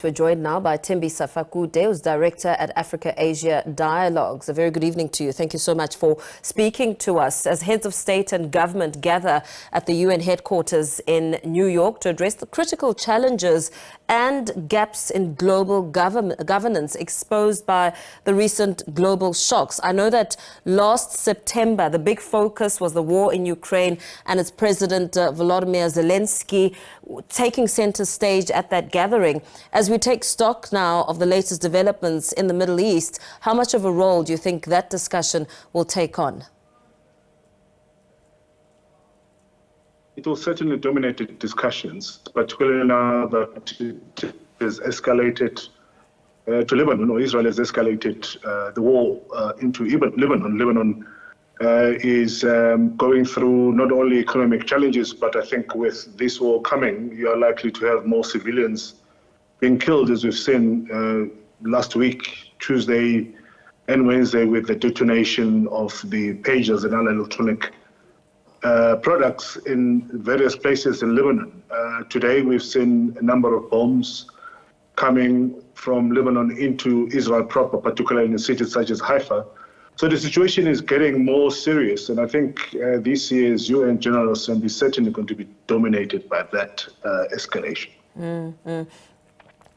We're joined now by Thembisa Fakude, who's Director at Africa-Asia Dialogues. A very good evening to you. Thank you so much for speaking to us. As heads of state and government gather at the UN headquarters in New York to address the critical challenges and gaps in global governance exposed by the recent global shocks. I know that last September, the big focus was the war in Ukraine and its President Volodymyr Zelensky taking center stage at that gathering. As we take stock now of the latest developments in the Middle East, how much of a role do you think that discussion will take on? It will certainly dominate discussions, particularly now that it has escalated to Lebanon, or Israel has escalated the war into even Lebanon. Lebanon is going through not only economic challenges, but I think with this war coming, you are likely to have more civilians being killed, as we've seen last week, Tuesday and Wednesday, with the detonation of the pagers and other electronic products in various places in Lebanon. Today, we've seen a number of bombs coming from Lebanon into Israel proper, particularly in cities such as Haifa. So the situation is getting more serious, and I think this year's UN General Assembly is certainly going to be dominated by that escalation.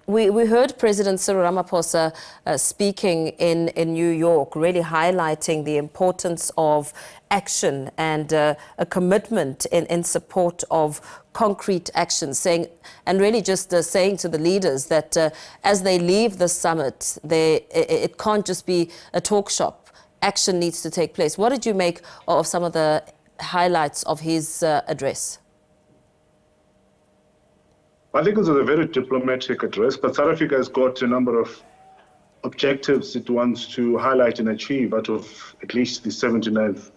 We heard President Cyril Ramaphosa speaking in New York, really highlighting the importance of action and a commitment in support of concrete action, saying, and really just saying to the leaders that as they leave the summit, it can't just be a talk shop. Action needs to take place. What did you make of some of the highlights of his address? I think it was a very diplomatic address, but South Africa has got a number of objectives it wants to highlight and achieve out of at least the 79th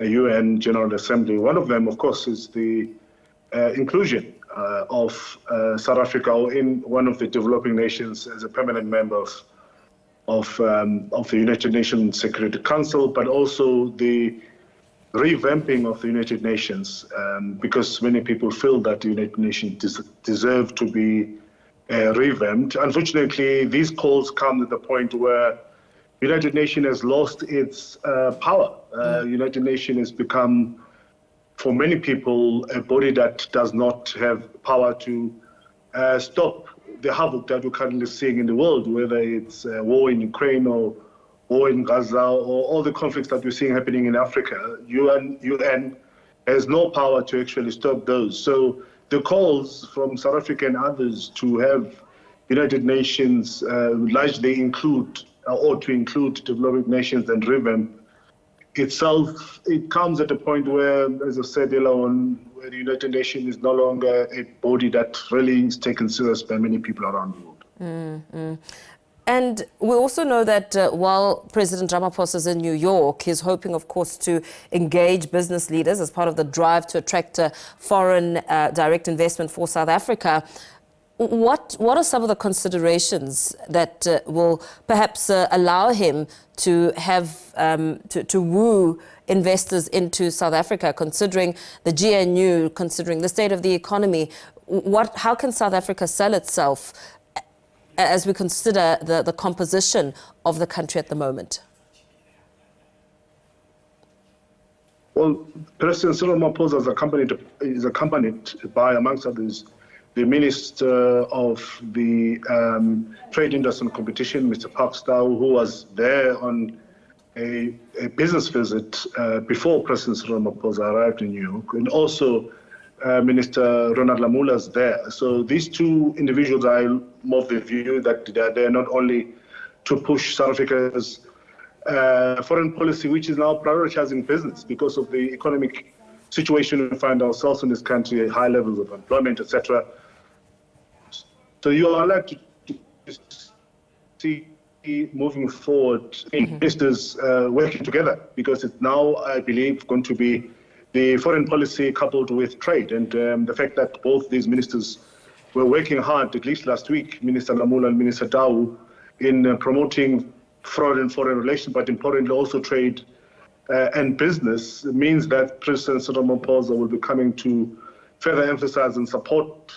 UN General Assembly. One of them, of course, is the inclusion of South Africa in one of the developing nations as a permanent member of the United Nations Security Council, but also the revamping of the United Nations, because many people feel that the United Nations deserve to be revamped. Unfortunately, these calls come at the point where the United Nations has lost its power. United Nations has become, for many people, a body that does not have power to stop the havoc that we're currently seeing in the world, whether it's war in Ukraine or war in Gaza or all the conflicts that we're seeing happening in Africa. UN has no power to actually stop those. So the calls from South Africa and others to have United Nations largely include or to include developing nations and revamp itself, it comes at a point where, as I said earlier on, where the United Nations is no longer a body that really is taken serious by many people around the world. And we also know that while President Ramaphosa is in New York, he's hoping, of course, to engage business leaders as part of the drive to attract foreign direct investment for South Africa. What are some of the considerations that will perhaps allow him to have to woo investors into South Africa, considering the GNU, considering the state of the economy? How can South Africa sell itself as we consider the composition of the country at the moment? Well, President Cyril Ramaphosa is accompanied by, amongst others, the Minister of the Trade, Industry and Competition, Mr. Pakstow, who was there on a business visit before President Cyril Ramaphosa arrived in New York, and also Minister Ronald Lamola is there. So these two individuals are of the view that they are there not only to push South Africa's foreign policy, which is now prioritizing business because of the economic situation we find ourselves in this country, high levels of employment, etc. So you are likely to see moving forward ministers working together, because it's now, I believe, going to be the foreign policy coupled with trade. And the fact that both these ministers were working hard, at least last week, Minister Lamola and Minister Dau, in promoting foreign relations, but importantly also trade and business, means that President Cyril Ramaphosa will be coming to further emphasize and support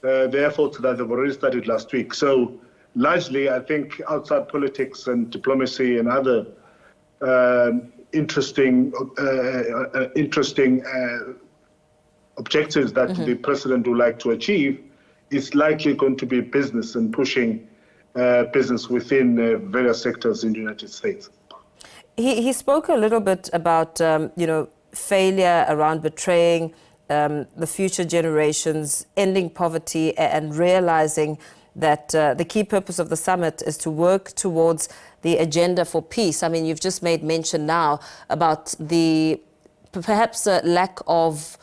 the efforts that they've already started last week. So largely, I think outside politics and diplomacy and other interesting objectives that the president would like to achieve, it's likely going to be business and pushing business within various sectors in the United States. He spoke a little bit about, failure around betraying the future generations, ending poverty, and realizing that the key purpose of the summit is to work towards the agenda for peace. I mean, you've just made mention now about the perhaps lack of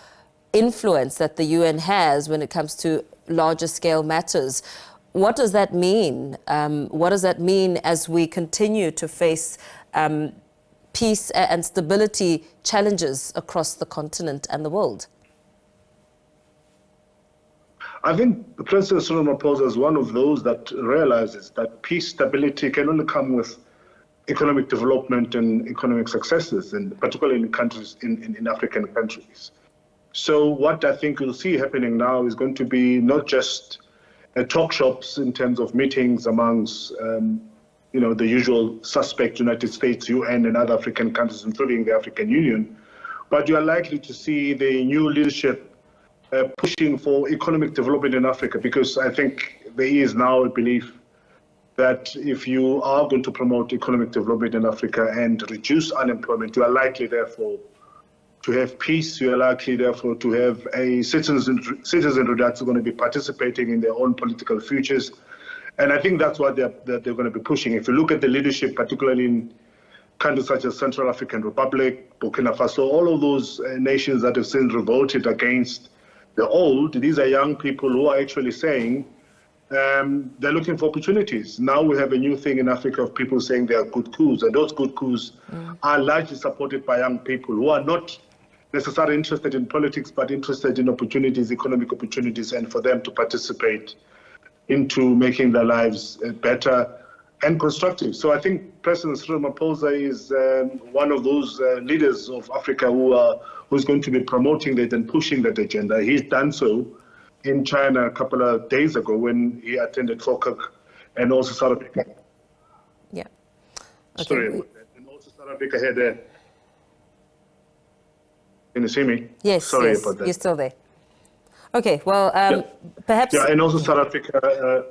influence that the UN has when it comes to larger scale matters. What does that mean? What does that mean as we continue to face peace and stability challenges across the continent and the world? I think President Cyril Ramaphosa is one of those that realizes that peace, stability can only come with economic development and economic successes, and particularly in countries, in African countries. So what I think you'll see happening now is going to be not just talk shops in terms of meetings amongst, the usual suspect, United States, UN, and other African countries, including the African Union, but you are likely to see the new leadership pushing for economic development in Africa, because I think there is now a belief that if you are going to promote economic development in Africa and reduce unemployment, you are likely, therefore, to have peace. You are likely, therefore, to have a citizenry that's going to be participating in their own political futures. And I think that's what they're going to be pushing. If you look at the leadership, particularly in countries such as Central African Republic, Burkina Faso, all of those nations that have since revolted against the old, these are young people who are actually saying they're looking for opportunities. Now we have a new thing in Africa of people saying they are good coups, and those good coups are largely supported by young people who are not necessarily interested in politics, but interested in opportunities, economic opportunities, and for them to participate into making their lives better and constructive. So I think President Cyril Ramaphosa is one of those leaders of Africa who's going to be promoting that and pushing that agenda. He's done so in China a couple of days ago when he attended FOCAC, and also South Africa. Yeah. Okay. Sorry about that. And also South Africa had a... Can you see me? Yes, Sorry yes, about that. You're still there. Okay, well, perhaps... Yeah, and also South Africa...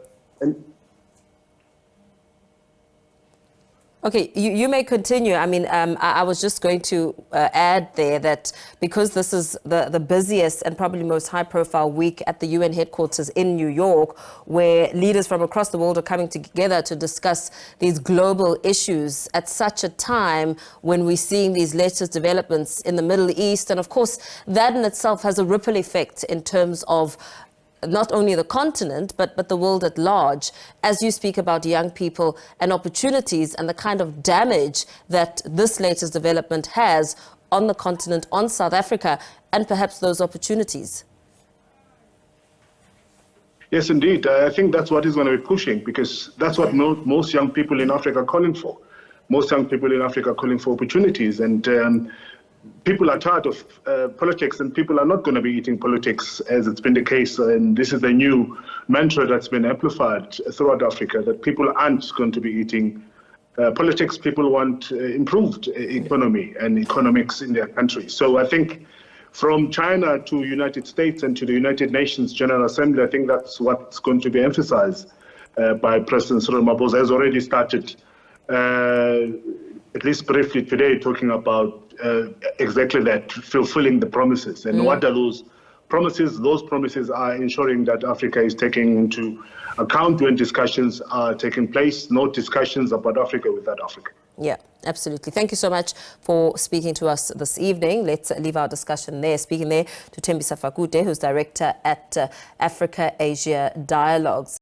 Okay, you may continue. I mean, I was just going to add there that because this is the busiest and probably most high-profile week at the UN headquarters in New York, where leaders from across the world are coming together to discuss these global issues at such a time when we're seeing these latest developments in the Middle East. And of course, that in itself has a ripple effect in terms of not only the continent, but the world at large, as you speak about young people and opportunities and the kind of damage that this latest development has on the continent, on South Africa, and perhaps those opportunities. Yes, indeed. I think that's what he's going to be pushing, because that's what most young people in Africa are calling for. Most young people in Africa are calling for opportunities, and people are tired of politics, and people are not going to be eating politics, as it's been the case. And this is the new mantra that's been amplified throughout Africa, that people aren't going to be eating politics. People want improved economy and economics in their country. So I think from China to United States and to the United Nations General Assembly, I think that's what's going to be emphasized by President Cyril Ramaphosa. Has already started, at least briefly today, talking about exactly that, fulfilling the promises. And what are those promises? Those promises are ensuring that Africa is taking into account when discussions are taking place, no discussions about Africa without Africa. Yeah, absolutely. Thank you so much for speaking to us this evening. Let's leave our discussion there. Speaking there to Thembisa Fakude, who's director at Africa-Asia Dialogues.